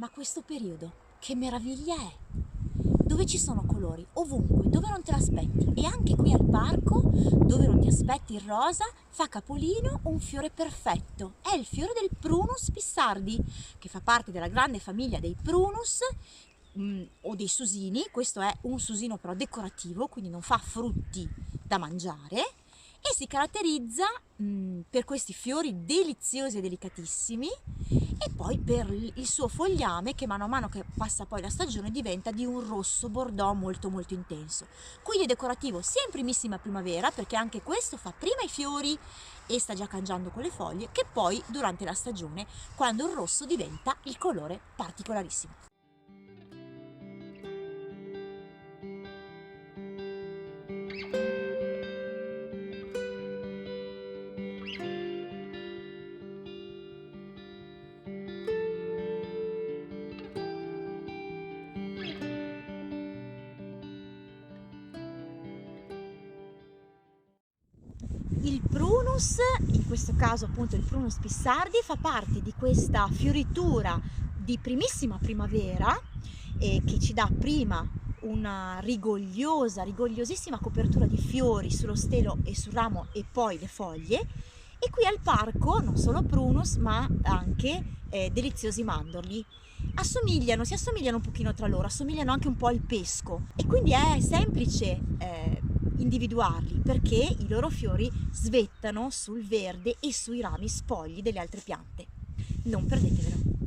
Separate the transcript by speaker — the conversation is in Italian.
Speaker 1: Ma questo periodo, che meraviglia è! Dove ci sono colori, ovunque, dove non te l'aspetti. E anche qui al parco, dove non ti aspetti il rosa, fa capolino un fiore perfetto. È il fiore del Prunus pissardi, che fa parte della grande famiglia dei Prunus o dei susini. Questo è un susino però decorativo, quindi non fa frutti da mangiare. E si caratterizza per questi fiori deliziosi e delicatissimi, e poi per il suo fogliame che mano a mano che passa poi la stagione diventa di un rosso bordeaux molto molto intenso. Quindi è decorativo sia in primissima primavera, perché anche questo fa prima i fiori e sta già cangiando con le foglie, che poi durante la stagione, quando il rosso diventa il colore particolarissimo. Il Prunus, in questo caso appunto il Prunus pissardi, fa parte di questa fioritura di primissima primavera che ci dà prima una rigogliosissima copertura di fiori sullo stelo e sul ramo e poi le foglie. E qui al parco non solo Prunus ma anche deliziosi mandorli. Si assomigliano un pochino tra loro, assomigliano anche un po' al pesco, e quindi è semplice individuarli perché i loro fiori svettano sul verde e sui rami spogli delle altre piante. Non perdetevelo!